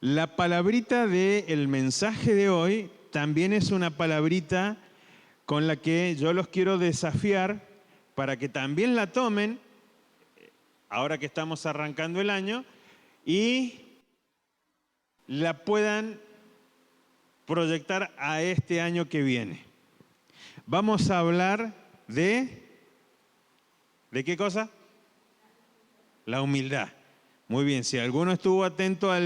La palabrita del mensaje de hoy también es una palabrita con la que yo los quiero desafiar para que también la tomen, ahora que estamos arrancando el año, y la puedan proyectar a este año que viene. Vamos a hablar ¿de qué cosa? La humildad. Muy bien, si alguno estuvo atento a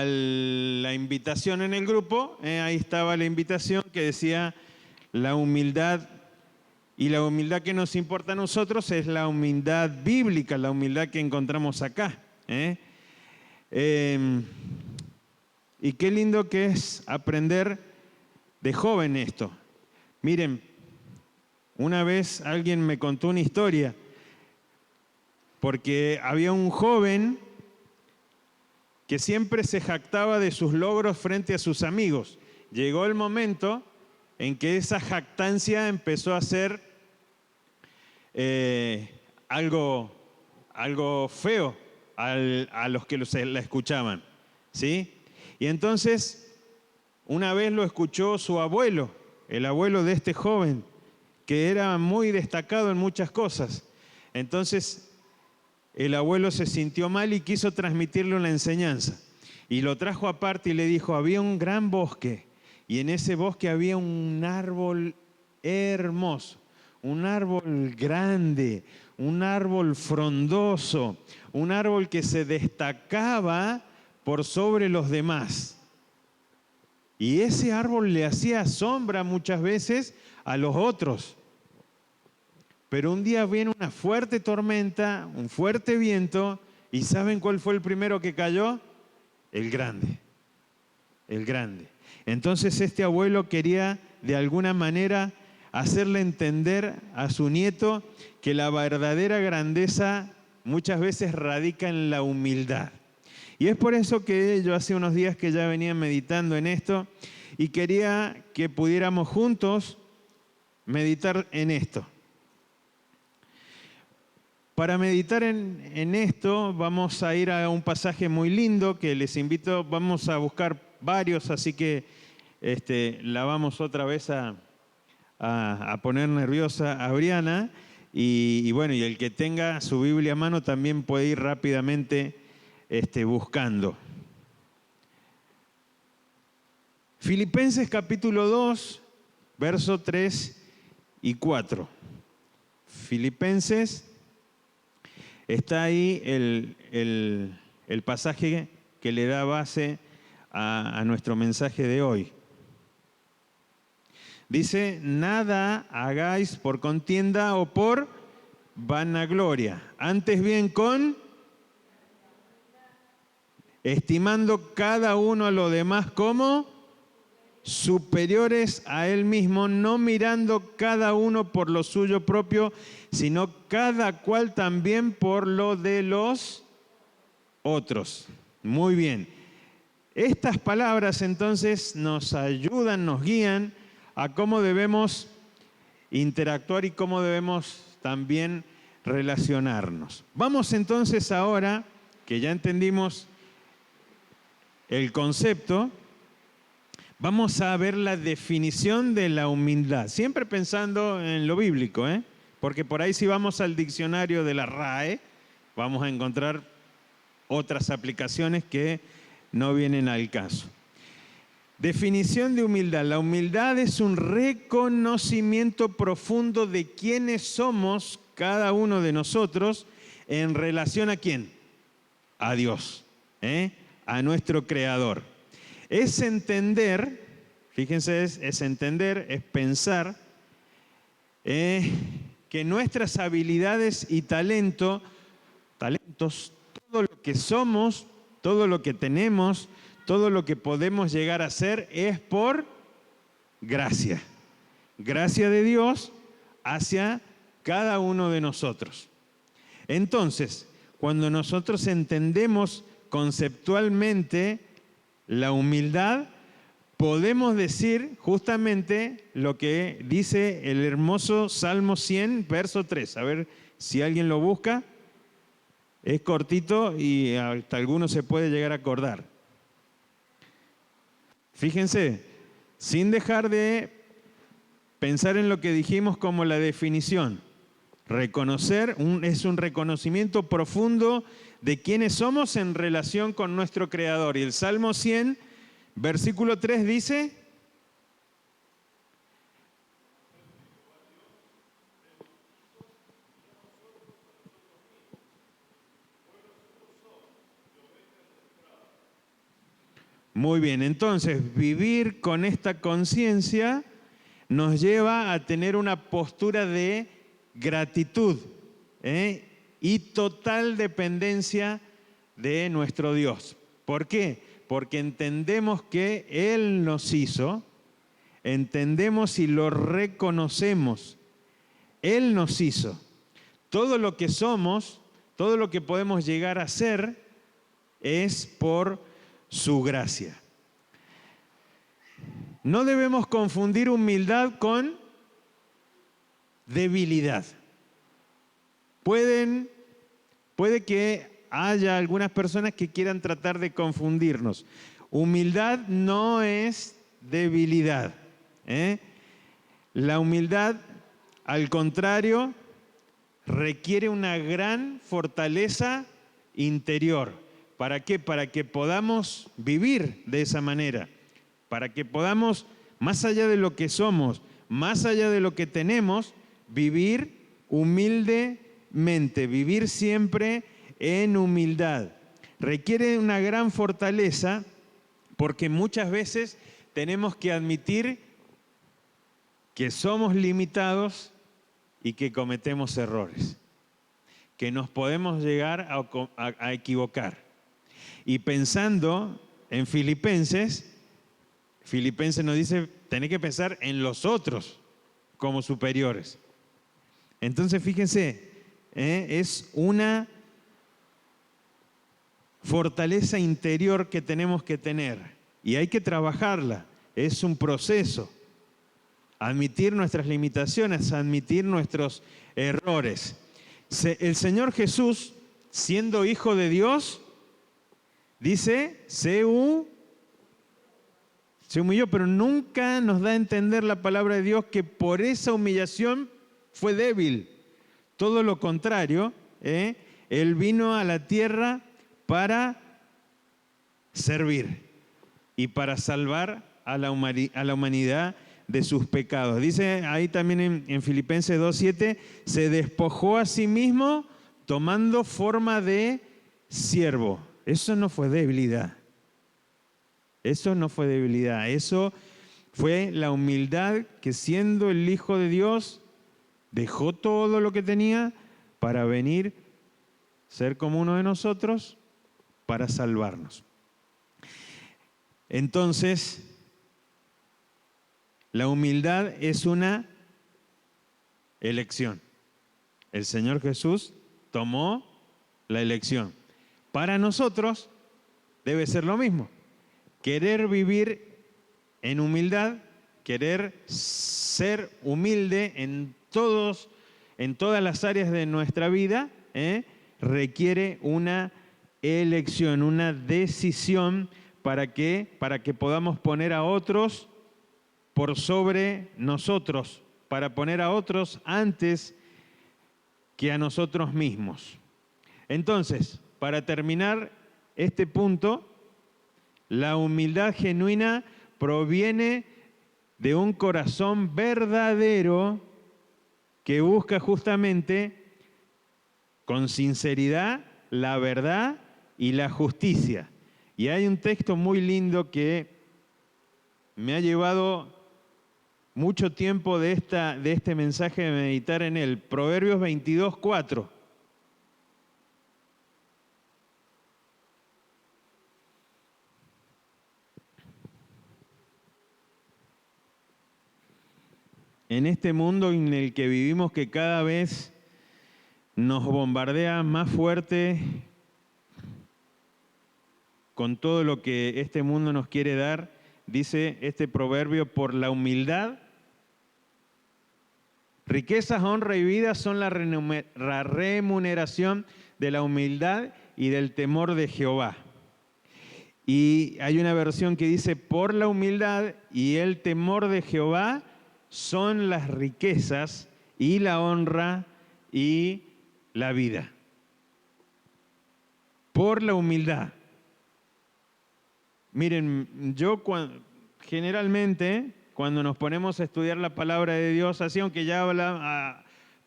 la invitación en el grupo, ahí estaba la invitación que decía la humildad, y la humildad que nos importa a nosotros es la humildad bíblica, la humildad que encontramos acá. Y qué lindo que es aprender de joven esto. Miren, una vez alguien me contó una historia, porque había un joven que siempre se jactaba de sus logros frente a sus amigos. Llegó el momento en que esa jactancia empezó a ser algo feo a los que la escuchaban, ¿sí? Y entonces, una vez lo escuchó su abuelo, el abuelo de este joven, que era muy destacado en muchas cosas. Entonces, el abuelo se sintió mal y quiso transmitirle una enseñanza. Y lo trajo aparte y le dijo, había un gran bosque, y en ese bosque había un árbol hermoso, un árbol grande, un árbol frondoso, un árbol que se destacaba por sobre los demás. Y ese árbol le hacía sombra muchas veces a los otros. Pero un día viene una fuerte tormenta, un fuerte viento, ¿y saben cuál fue el primero que cayó? El grande, el grande. Entonces este abuelo quería de alguna manera hacerle entender a su nieto que la verdadera grandeza muchas veces radica en la humildad. Y es por eso que yo hace unos días que ya venía meditando en esto y quería que pudiéramos juntos meditar en esto. Para meditar en esto vamos a ir a un pasaje muy lindo que les invito, vamos a buscar varios, así que la vamos otra vez a poner nerviosa a Briana y bueno, y el que tenga su Biblia a mano también puede ir rápidamente buscando. Filipenses capítulo 2, verso 3 y 4. Filipenses, está ahí el pasaje que le da base a nuestro mensaje de hoy. Dice, nada hagáis por contienda o por vanagloria, antes bien estimando cada uno a los demás como superiores a él mismo, no mirando cada uno por lo suyo propio, sino cada cual también por lo de los otros. Muy bien. Estas palabras entonces nos ayudan, nos guían a cómo debemos interactuar y cómo debemos también relacionarnos. Vamos entonces ahora, que ya entendimos el concepto, vamos a ver la definición de la humildad, siempre pensando en lo bíblico, porque por ahí si vamos al diccionario de la RAE, vamos a encontrar otras aplicaciones que no vienen al caso. Definición de humildad. La humildad es un reconocimiento profundo de quiénes somos cada uno de nosotros en relación ¿a quién? A Dios, a nuestro Creador. Es entender, fíjense, es entender, es pensar que nuestras habilidades y talentos, todo lo que somos, todo lo que tenemos, todo lo que podemos llegar a ser es por gracia. Gracia de Dios hacia cada uno de nosotros. Entonces, cuando nosotros entendemos conceptualmente la humildad, podemos decir justamente lo que dice el hermoso Salmo 100, verso 3. A ver si alguien lo busca. Es cortito y hasta alguno se puede llegar a acordar. Fíjense, sin dejar de pensar en lo que dijimos como la definición. Reconocer es un reconocimiento profundo de quiénes somos en relación con nuestro Creador. Y el Salmo 100, versículo 3 dice: muy bien, entonces vivir con esta conciencia nos lleva a tener una postura de gratitud y total dependencia de nuestro Dios. ¿Por qué? Porque entendemos que Él nos hizo, entendemos y lo reconocemos. Él nos hizo. Todo lo que somos, todo lo que podemos llegar a ser, es por su gracia. No debemos confundir humildad con debilidad. Puede que haya algunas personas que quieran tratar de confundirnos. Humildad no es debilidad. La humildad, al contrario, requiere una gran fortaleza interior. ¿Para qué? Para que podamos vivir de esa manera. Para que podamos, más allá de lo que somos, más allá de lo que tenemos, vivir humildemente, vivir siempre en humildad. Requiere una gran fortaleza porque muchas veces tenemos que admitir que somos limitados y que cometemos errores, que nos podemos llegar a equivocar. Y pensando en Filipenses nos dice, tenés que pensar en los otros como superiores. Entonces, fíjense, es una fortaleza interior que tenemos que tener y hay que trabajarla. Es un proceso. Admitir nuestras limitaciones, admitir nuestros errores. El Señor Jesús, siendo Hijo de Dios, dice, se humilló, pero nunca nos da a entender la palabra de Dios que por esa humillación fue débil. Todo lo contrario, Él vino a la tierra para servir y para salvar a la humanidad de sus pecados. Dice ahí también en Filipenses 2:7, se despojó a sí mismo tomando forma de siervo. Eso no fue debilidad. Eso no fue debilidad. Eso fue la humildad que, siendo el Hijo de Dios, dejó todo lo que tenía para venir, ser como uno de nosotros, para salvarnos. Entonces, la humildad es una elección. El Señor Jesús tomó la elección. Para nosotros debe ser lo mismo. Querer vivir en humildad, querer ser humilde en todas las áreas de nuestra vida, requiere una elección, una decisión para que podamos poner a otros por sobre nosotros, para poner a otros antes que a nosotros mismos. Entonces, para terminar este punto, la humildad genuina proviene de un corazón verdadero que busca justamente con sinceridad la verdad y la justicia. Y hay un texto muy lindo que me ha llevado mucho tiempo de este mensaje de meditar en él. Proverbios 22:4. En este mundo en el que vivimos, que cada vez nos bombardea más fuerte con todo lo que este mundo nos quiere dar, dice este proverbio, por la humildad Riquezas, honra y vida son la remuneración de la humildad y del temor de Jehová. Y hay una versión que dice, por la humildad y el temor de Jehová son las riquezas y la honra y la vida. Por la humildad. Miren, yo generalmente cuando nos ponemos a estudiar la palabra de Dios, así aunque ya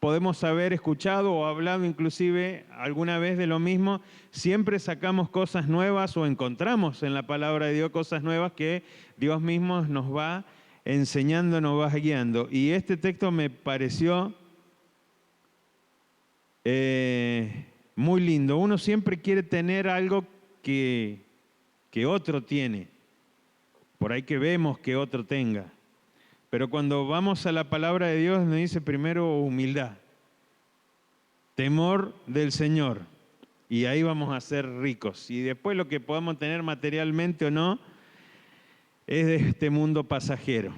podemos haber escuchado o hablado inclusive alguna vez de lo mismo, siempre sacamos cosas nuevas o encontramos en la palabra de Dios cosas nuevas que Dios mismo nos va enseñando, nos va guiando. Y este texto me pareció muy lindo. Uno siempre quiere tener algo que otro tiene, por ahí que vemos que otro tenga. Pero cuando vamos a la palabra de Dios nos dice primero humildad, temor del Señor, y ahí vamos a ser ricos. Y después lo que podamos tener materialmente o no es de este mundo pasajero.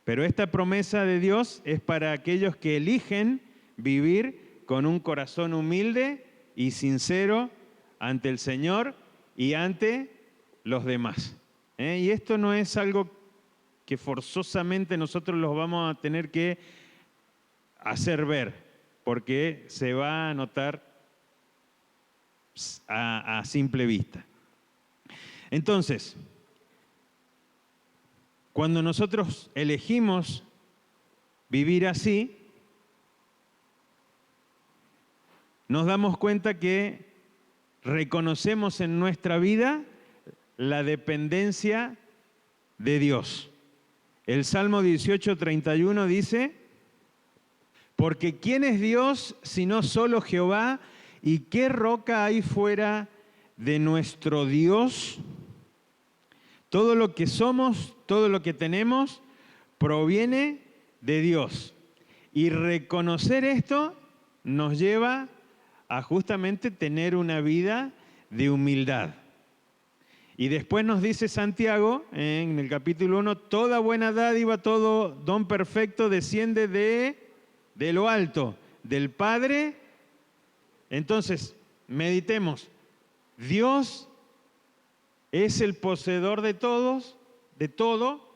Pero esta promesa de Dios es para aquellos que eligen vivir con un corazón humilde y sincero ante el Señor y ante los demás. Y esto no es algo que forzosamente nosotros los vamos a tener que hacer ver, porque se va a notar a simple vista. Entonces, cuando nosotros elegimos vivir así, nos damos cuenta que reconocemos en nuestra vida la dependencia de Dios. El Salmo 18:31 dice, porque ¿quién es Dios sino solo Jehová? ¿Y qué roca hay fuera de nuestro Dios? Todo lo que somos, todo lo que tenemos, proviene de Dios. Y reconocer esto nos lleva a justamente tener una vida de humildad. Y después nos dice Santiago, en el capítulo 1, toda buena dádiva, todo don perfecto desciende de lo alto, del Padre. Entonces, meditemos, Dios es el poseedor de todos, de todo,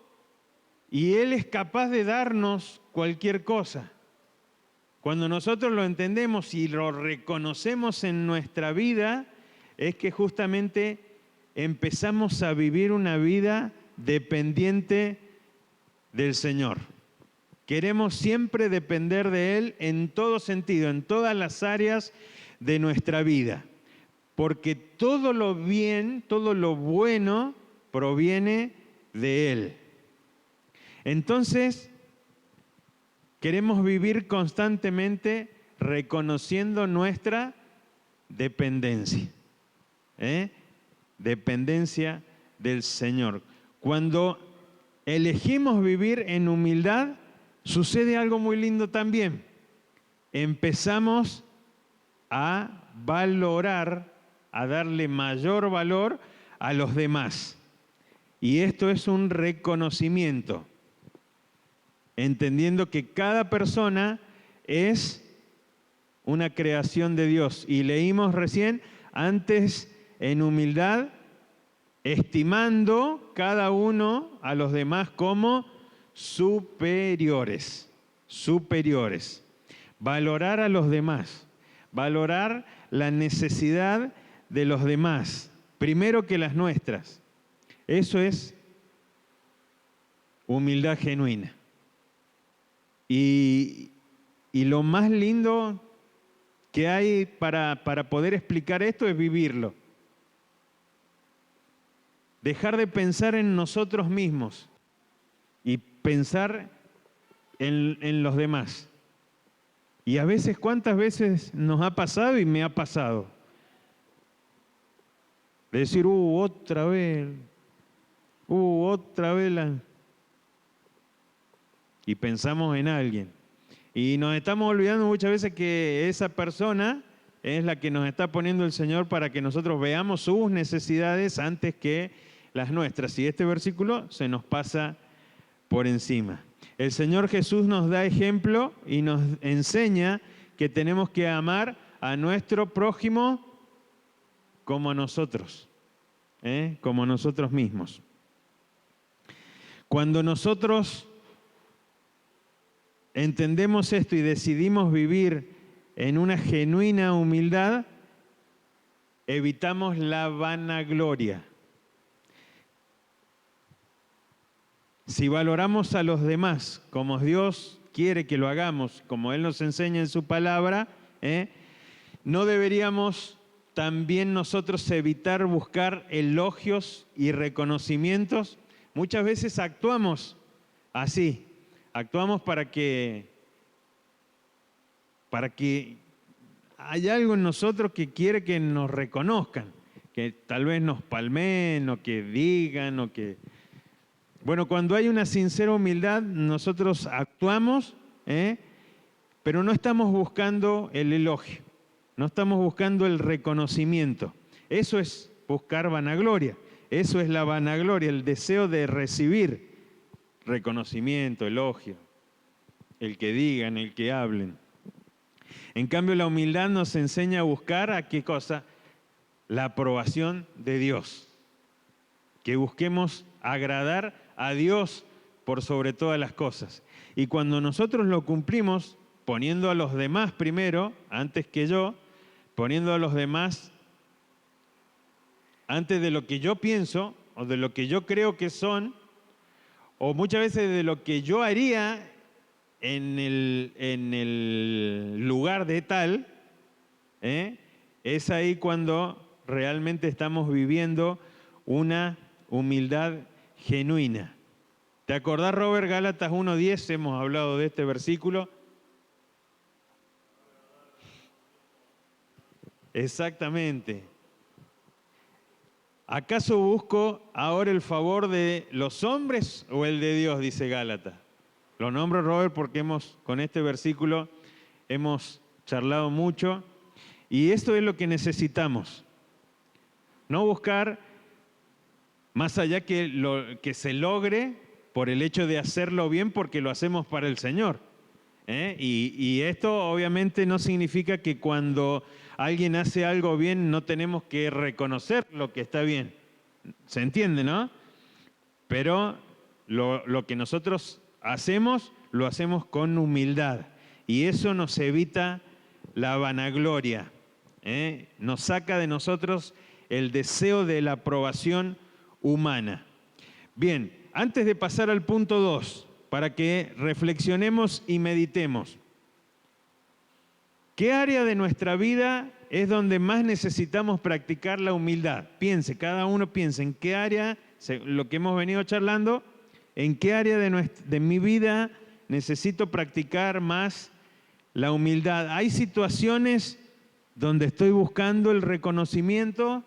y Él es capaz de darnos cualquier cosa. Cuando nosotros lo entendemos y lo reconocemos en nuestra vida, es que justamente empezamos a vivir una vida dependiente del Señor. Queremos siempre depender de Él en todo sentido, en todas las áreas de nuestra vida, porque todo lo bien, todo lo bueno proviene de Él. Entonces, queremos vivir constantemente reconociendo nuestra dependencia. Dependencia del Señor. Cuando elegimos vivir en humildad, sucede algo muy lindo también. Empezamos a valorar, a darle mayor valor a los demás. Y esto es un reconocimiento, entendiendo que cada persona es una creación de Dios. Y leímos recién, antes en humildad, estimando cada uno a los demás como superiores. Superiores. Valorar a los demás. Valorar la necesidad de los demás, primero que las nuestras. Eso es humildad genuina. Y lo más lindo que hay para poder explicar esto es vivirlo. Dejar de pensar en nosotros mismos y pensar en los demás. Y a veces, ¿cuántas veces nos ha pasado y me ha pasado? De decir, otra vez y pensamos en alguien. Y nos estamos olvidando muchas veces que esa persona es la que nos está poniendo el Señor para que nosotros veamos sus necesidades antes que las nuestras. Y este versículo se nos pasa por encima. El Señor Jesús nos da ejemplo y nos enseña que tenemos que amar a nuestro prójimo como a nosotros, como a nosotros mismos. Cuando nosotros entendemos esto y decidimos vivir en una genuina humildad, evitamos la vanagloria. Si valoramos a los demás como Dios quiere que lo hagamos, como Él nos enseña en su palabra, no deberíamos también nosotros evitar buscar elogios y reconocimientos. Muchas veces actuamos así, actuamos para que hay algo en nosotros que quiere que nos reconozcan, que tal vez nos palmen o que digan o que... Bueno, cuando hay una sincera humildad, nosotros actuamos, pero no estamos buscando el elogio, no estamos buscando el reconocimiento. Eso es buscar vanagloria, eso es la vanagloria, el deseo de recibir reconocimiento, elogio, el que digan, el que hablen. En cambio, la humildad nos enseña a buscar ¿a qué cosa? La aprobación de Dios. Que busquemos agradar a Dios por sobre todas las cosas. Y cuando nosotros lo cumplimos, poniendo a los demás primero, antes que yo, poniendo a los demás antes de lo que yo pienso o de lo que yo creo que son, o muchas veces de lo que yo haría en el lugar de tal, es ahí cuando realmente estamos viviendo una humildad genuina. ¿Te acordás, Robert? Gálatas 1:10, hemos hablado de este versículo. Exactamente. ¿Acaso busco ahora el favor de los hombres o el de Dios? Dice Gálatas. Lo nombro, Robert, porque con este versículo hemos charlado mucho y esto es lo que necesitamos. No buscar más allá que se logre por el hecho de hacerlo bien porque lo hacemos para el Señor. Y esto obviamente no significa que cuando alguien hace algo bien no tenemos que reconocer lo que está bien. ¿Se entiende, no? Pero lo que nosotros hacemos, lo hacemos con humildad. Y eso nos evita la vanagloria. Nos saca de nosotros el deseo de la aprobación humana. Bien, antes de pasar al punto 2, para que reflexionemos y meditemos. ¿Qué área de nuestra vida es donde más necesitamos practicar la humildad? Piense, cada uno piense en qué área, lo que hemos venido charlando, en qué área de mi vida necesito practicar más la humildad. ¿Hay situaciones donde estoy buscando el reconocimiento?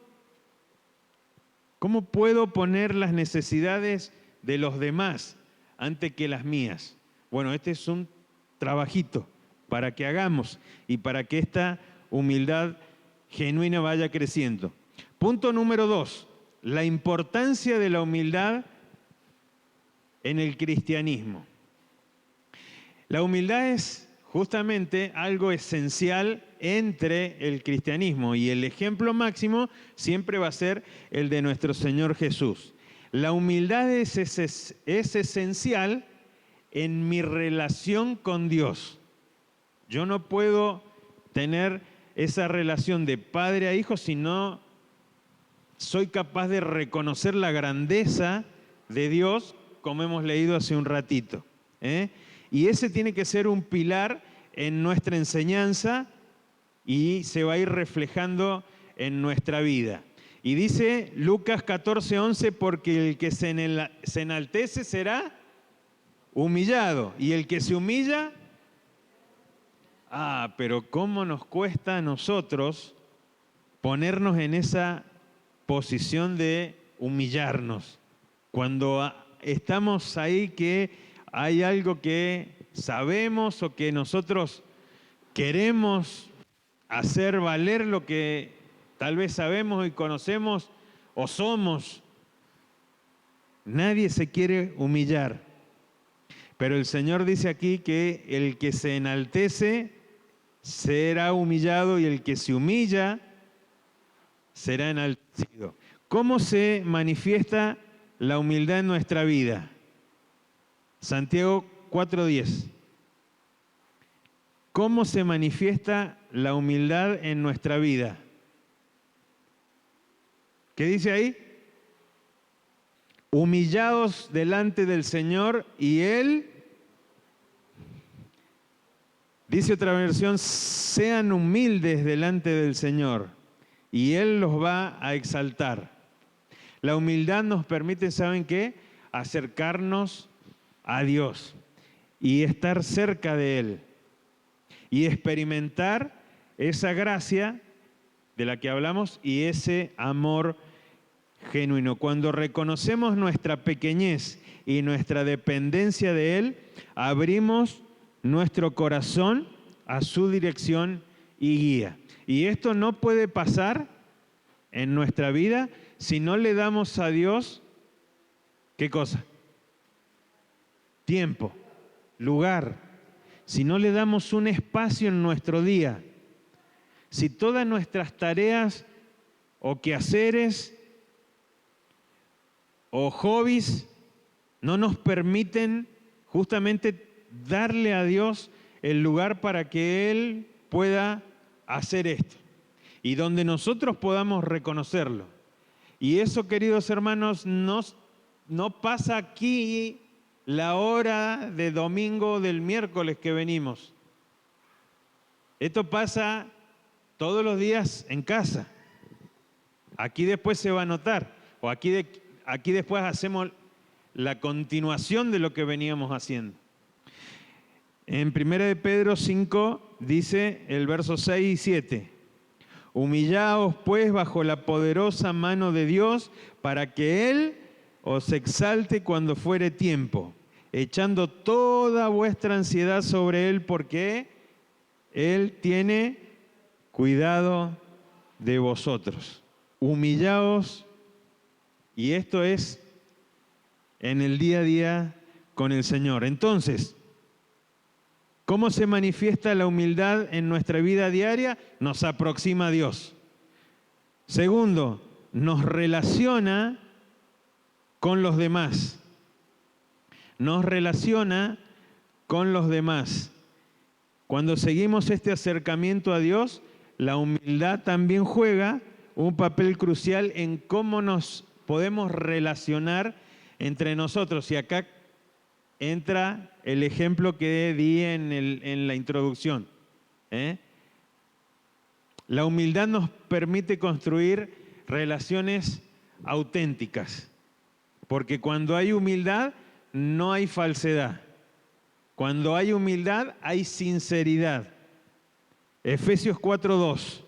¿Cómo puedo poner las necesidades de los demás antes que las mías? Bueno, este es un trabajito para que hagamos y para que esta humildad genuina vaya creciendo. Punto número 2, la importancia de la humildad en el cristianismo. La humildad es justamente algo esencial entre el cristianismo y el ejemplo máximo siempre va a ser el de nuestro Señor Jesús. La humildad es esencial en mi relación con Dios. Yo no puedo tener esa relación de padre a hijo si no soy capaz de reconocer la grandeza de Dios, como hemos leído hace un ratito. Y ese tiene que ser un pilar en nuestra enseñanza y se va a ir reflejando en nuestra vida. Y dice Lucas 14:11, porque el que se enaltece será humillado y el que se humilla, pero cómo nos cuesta a nosotros ponernos en esa posición de humillarnos. Cuando estamos ahí que hay algo que sabemos o que nosotros queremos hacer valer lo que tal vez sabemos y conocemos o somos. Nadie se quiere humillar. Pero el Señor dice aquí que el que se enaltece será humillado y el que se humilla será enaltecido. ¿Cómo se manifiesta la humildad en nuestra vida? Santiago 4:10. ¿Cómo se manifiesta la humildad en nuestra vida? ¿Qué dice ahí? Humillaos delante del Señor y Él, dice otra versión, sean humildes delante del Señor y Él los va a exaltar. La humildad nos permite, ¿saben qué? Acercarnos a Dios y estar cerca de Él y experimentar esa gracia de la que hablamos y ese amor genuino. Cuando reconocemos nuestra pequeñez y nuestra dependencia de Él, abrimos nuestro corazón a su dirección y guía. Y esto no puede pasar en nuestra vida si no le damos a Dios, ¿qué cosa? Tiempo, lugar. Si no le damos un espacio en nuestro día. Si todas nuestras tareas o quehaceres o hobbies no nos permiten justamente darle a Dios el lugar para que Él pueda hacer esto y donde nosotros podamos reconocerlo. Y eso, queridos hermanos, no pasa aquí la hora de domingo del miércoles que venimos. Esto pasa todos los días en casa. Aquí después se va a notar, o aquí después hacemos la continuación de lo que veníamos haciendo. En 1 de Pedro 5 dice el verso 6 y 7. Humillaos pues bajo la poderosa mano de Dios para que Él os exalte cuando fuere tiempo, echando toda vuestra ansiedad sobre Él porque Él tiene cuidado de vosotros. Humillaos, y esto es en el día a día con el Señor. Entonces, ¿cómo se manifiesta la humildad en nuestra vida diaria? Nos aproxima a Dios. Segundo, nos relaciona con los demás. Nos relaciona con los demás. Cuando seguimos este acercamiento a Dios, la humildad también juega un papel crucial en cómo nos podemos relacionar entre nosotros. Y acá entra el ejemplo que di en la introducción. La humildad nos permite construir relaciones auténticas, porque cuando hay humildad no hay falsedad. Cuando hay humildad hay sinceridad. Efesios 4:2.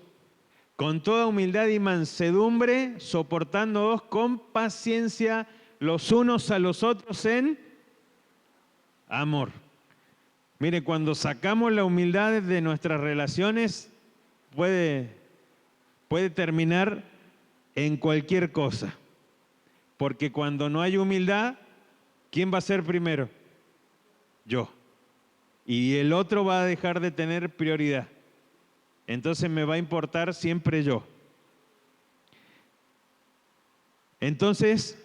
Con toda humildad y mansedumbre, soportándoos con paciencia los unos a los otros en amor. Mire, cuando sacamos la humildad de nuestras relaciones, puede terminar en cualquier cosa. Porque cuando no hay humildad, ¿quién va a ser primero? Yo. Y el otro va a dejar de tener prioridad. Entonces me va a importar siempre yo. Entonces,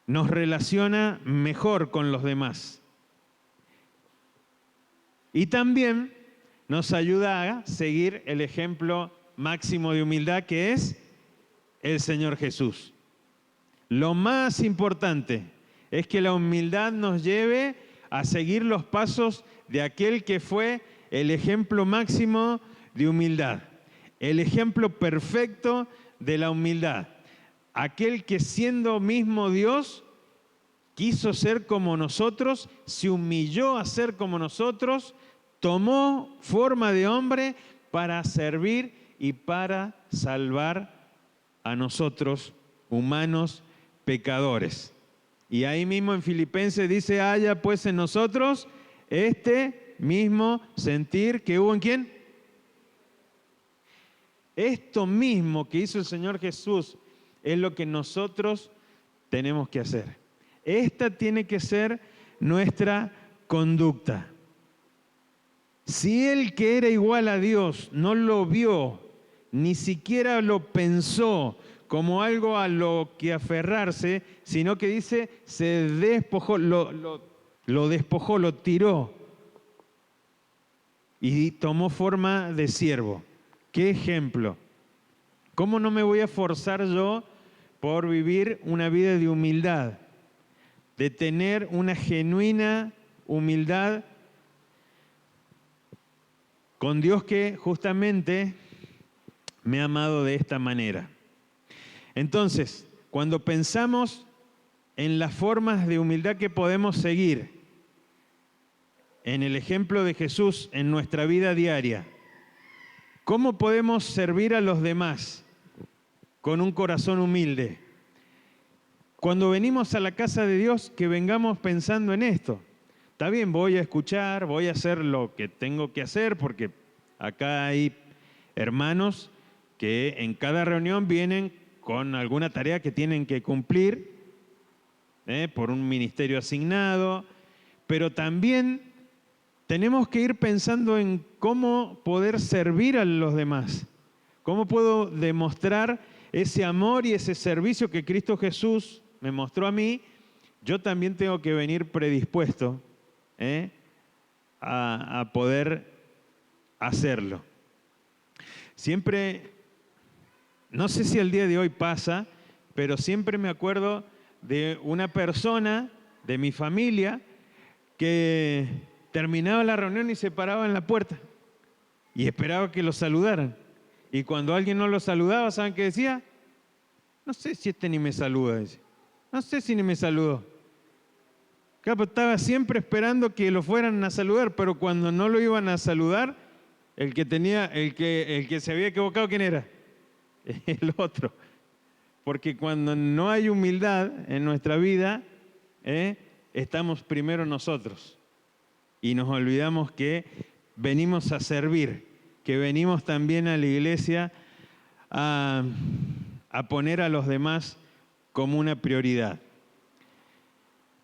nos relaciona mejor con los demás. Y también nos ayuda a seguir el ejemplo máximo de humildad que es el Señor Jesús. Lo más importante es que la humildad nos lleve a seguir los pasos de aquel que fue el ejemplo máximo de humildad, el ejemplo perfecto de la humildad, aquel que siendo mismo Dios quiso ser como nosotros, se humilló a ser como nosotros, tomó forma de hombre para servir y para salvar a nosotros, humanos pecadores. Y ahí mismo en Filipenses dice, haya pues en nosotros este mismo sentir que hubo en ¿quién? Esto mismo que hizo el Señor Jesús es lo que nosotros tenemos que hacer. Esta tiene que ser nuestra conducta. Si el que era igual a Dios no lo vio, ni siquiera lo pensó como algo a lo que aferrarse, sino que dice, se despojó, lo despojó, lo tiró y tomó forma de siervo. ¿Qué ejemplo? ¿Cómo no me voy a forzar yo por vivir una vida de humildad? De tener una genuina humildad con Dios que justamente me ha amado de esta manera. Entonces, cuando pensamos en las formas de humildad que podemos seguir, en el ejemplo de Jesús en nuestra vida diaria, ¿cómo podemos servir a los demás con un corazón humilde? Cuando venimos a la casa de Dios, que vengamos pensando en esto. Está bien, voy a escuchar, voy a hacer lo que tengo que hacer, porque acá hay hermanos que en cada reunión vienen con alguna tarea que tienen que cumplir por un ministerio asignado, pero también tenemos que ir pensando en cómo poder servir a los demás, cómo puedo demostrar ese amor y ese servicio que Cristo Jesús me mostró a mí. Yo también tengo que venir predispuesto a poder hacerlo. Siempre, no sé si al día de hoy pasa, pero siempre me acuerdo de una persona de mi familia que terminaba la reunión y se paraba en la puerta y esperaba que lo saludaran. Y cuando alguien no lo saludaba, ¿saben qué decía? No sé si este ni me saluda, dice. No sé si ni me saludó. Claro, estaba siempre esperando que lo fueran a saludar, pero cuando no lo iban a saludar, el que se había equivocado, ¿quién era? El otro. Porque cuando no hay humildad en nuestra vida, estamos primero nosotros. Y nos olvidamos que venimos a servir, que venimos también a la iglesia a poner a los demás como una prioridad.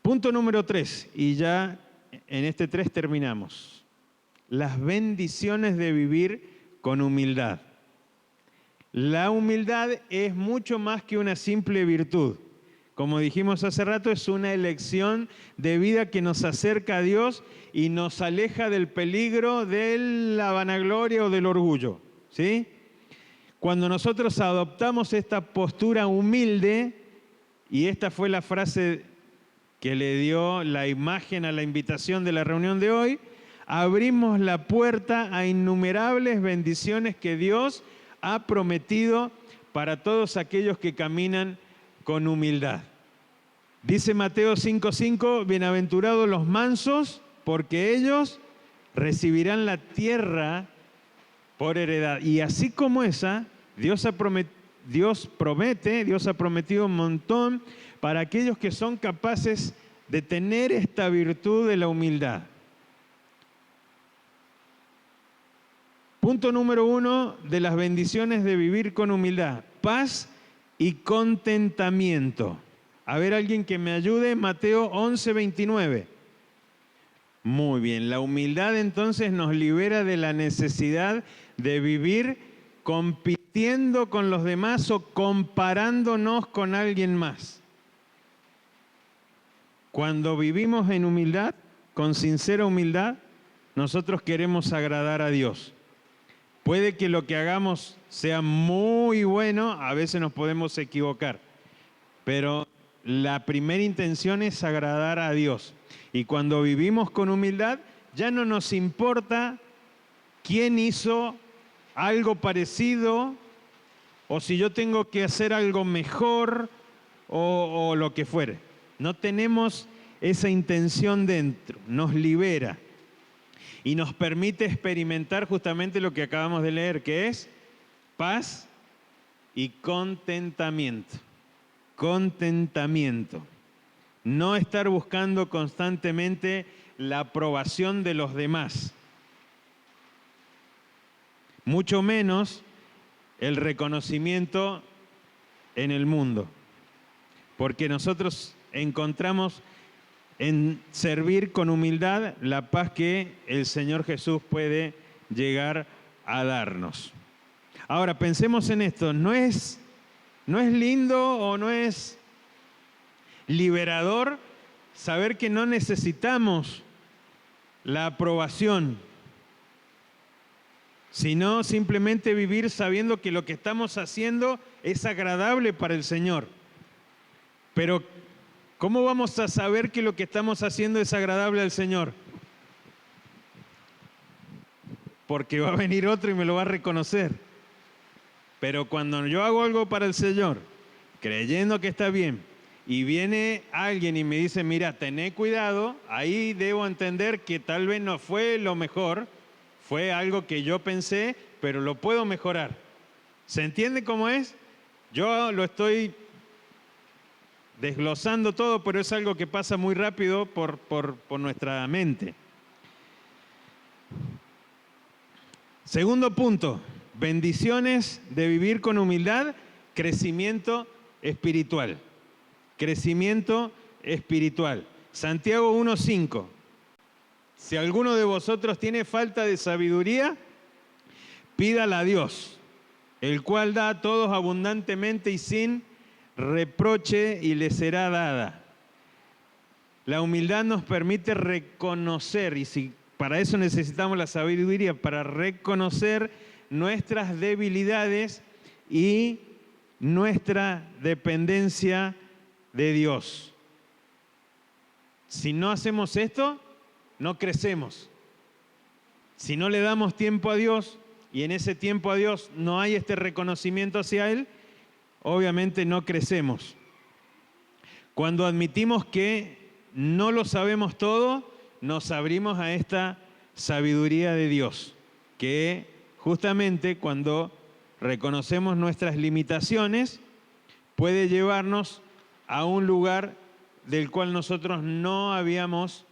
Punto número 3, y ya en este 3 terminamos. Las bendiciones de vivir con humildad. La humildad es mucho más que una simple virtud. Como dijimos hace rato, es una elección de vida que nos acerca a Dios y nos aleja del peligro de la vanagloria o del orgullo, ¿sí? Cuando nosotros adoptamos esta postura humilde, y esta fue la frase que le dio la imagen a la invitación de la reunión de hoy, abrimos la puerta a innumerables bendiciones que Dios ha prometido para todos aquellos que caminan con humildad. Dice Mateo 5:5, bienaventurados los mansos, porque ellos recibirán la tierra por heredad. Y así como esa, Dios ha prometido un montón para aquellos que son capaces de tener esta virtud de la humildad. Punto número 1 de las bendiciones de vivir con humildad: paz y contentamiento. A ver, alguien que me ayude, Mateo 11:29. Muy bien, la humildad entonces nos libera de la necesidad de vivir compitiendo con los demás o comparándonos con alguien más. Cuando vivimos en humildad, con sincera humildad, nosotros queremos agradar a Dios. Puede que lo que hagamos sea muy bueno, a veces nos podemos equivocar, pero la primera intención es agradar a Dios. Y cuando vivimos con humildad, ya no nos importa quién hizo algo parecido, o si yo tengo que hacer algo mejor, o lo que fuere. No tenemos esa intención dentro, nos libera y nos permite experimentar justamente lo que acabamos de leer, que es paz y contentamiento. Contentamiento. No estar buscando constantemente la aprobación de los demás. Mucho menos el reconocimiento en el mundo. Porque nosotros encontramos en servir con humildad la paz que el Señor Jesús puede llegar a darnos. Ahora, pensemos en esto, ¿no es lindo o no es liberador saber que no necesitamos la aprobación, sino simplemente vivir sabiendo que lo que estamos haciendo es agradable para el Señor? Pero, ¿cómo vamos a saber que lo que estamos haciendo es agradable al Señor? Porque va a venir otro y me lo va a reconocer. Pero cuando yo hago algo para el Señor, creyendo que está bien, y viene alguien y me dice, mira, tené cuidado, ahí debo entender que tal vez no fue lo mejor, fue algo que yo pensé, pero lo puedo mejorar. ¿Se entiende cómo es? Yo lo estoy desglosando todo, pero es algo que pasa muy rápido por nuestra mente. Segundo punto, bendiciones de vivir con humildad, crecimiento espiritual. Crecimiento espiritual. Santiago 1:5. Si alguno de vosotros tiene falta de sabiduría, pídala a Dios, el cual da a todos abundantemente y sin reproche, y le será dada. La humildad nos permite reconocer, y si para eso necesitamos la sabiduría, para reconocer nuestras debilidades y nuestra dependencia de Dios. Si no hacemos esto, no crecemos. Si no le damos tiempo a Dios y en ese tiempo a Dios no hay este reconocimiento hacia Él, obviamente no crecemos. Cuando admitimos que no lo sabemos todo, nos abrimos a esta sabiduría de Dios, que justamente cuando reconocemos nuestras limitaciones, puede llevarnos a un lugar del cual nosotros no habíamos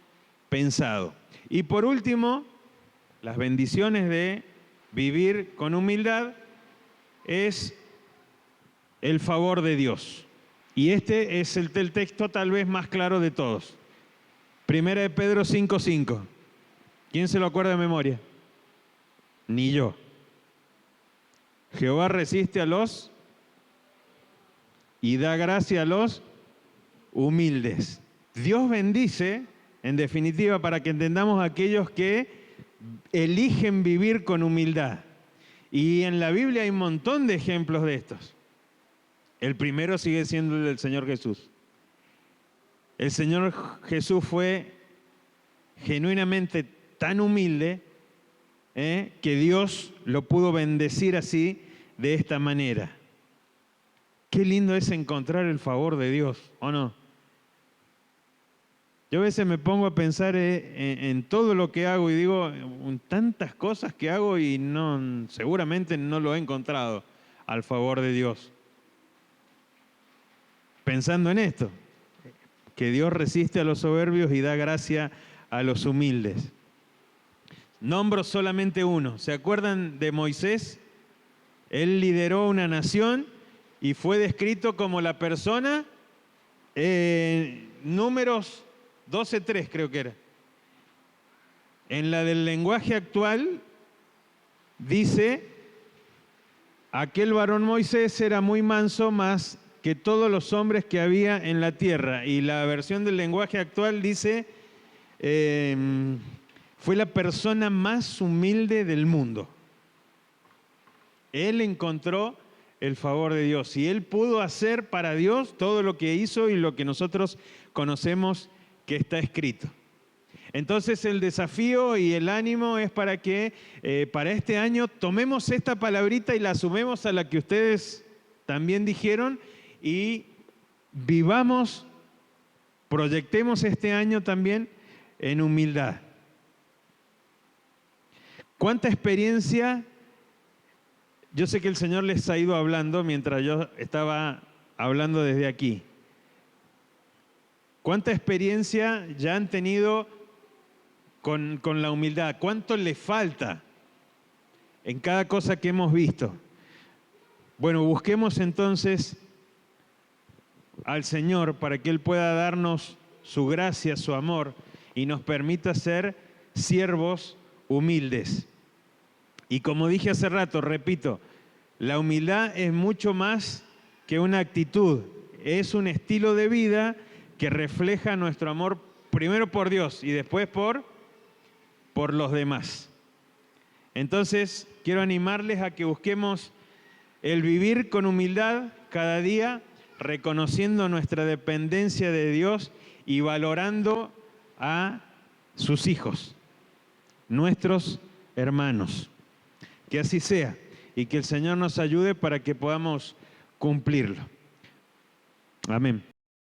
pensado. Y por último, las bendiciones de vivir con humildad es el favor de Dios. Y este es el texto tal vez más claro de todos. Primera de Pedro 5:5. ¿Quién se lo acuerda de memoria? Ni yo. Jehová resiste a los y da gracia a los humildes. Dios bendice, en definitiva, para que entendamos a aquellos que eligen vivir con humildad. Y en la Biblia hay un montón de ejemplos de estos. El primero sigue siendo el del Señor Jesús. El Señor Jesús fue genuinamente tan humilde que Dios lo pudo bendecir así, de esta manera. Qué lindo es encontrar el favor de Dios, ¿o no? Yo a veces me pongo a pensar en todo lo que hago y digo, tantas cosas que hago y no, seguramente no lo he encontrado al favor de Dios. Pensando en esto, que Dios resiste a los soberbios y da gracia a los humildes. Nombro solamente uno. ¿Se acuerdan de Moisés? Él lideró una nación y fue descrito como la persona, Números 12:3 creo que era. En la del lenguaje actual dice, aquel varón Moisés era muy manso, más que todos los hombres que había en la tierra. Y la versión del lenguaje actual dice, fue la persona más humilde del mundo. Él encontró el favor de Dios y él pudo hacer para Dios todo lo que hizo y lo que nosotros conocemos que está escrito. Entonces el desafío y el ánimo es para que para este año tomemos esta palabrita y la sumemos a la que ustedes también dijeron y vivamos, proyectemos este año también en humildad. ¿Cuánta experiencia? Yo sé que el Señor les ha ido hablando mientras yo estaba hablando desde aquí. ¿Cuánta experiencia ya han tenido con la humildad? ¿Cuánto le falta en cada cosa que hemos visto? Bueno, busquemos entonces al Señor para que Él pueda darnos su gracia, su amor y nos permita ser siervos humildes. Y como dije hace rato, repito, la humildad es mucho más que una actitud, es un estilo de vida que refleja nuestro amor primero por Dios y después por los demás. Entonces, quiero animarles a que busquemos el vivir con humildad cada día, reconociendo nuestra dependencia de Dios y valorando a sus hijos, nuestros hermanos. Que así sea y que el Señor nos ayude para que podamos cumplirlo. Amén.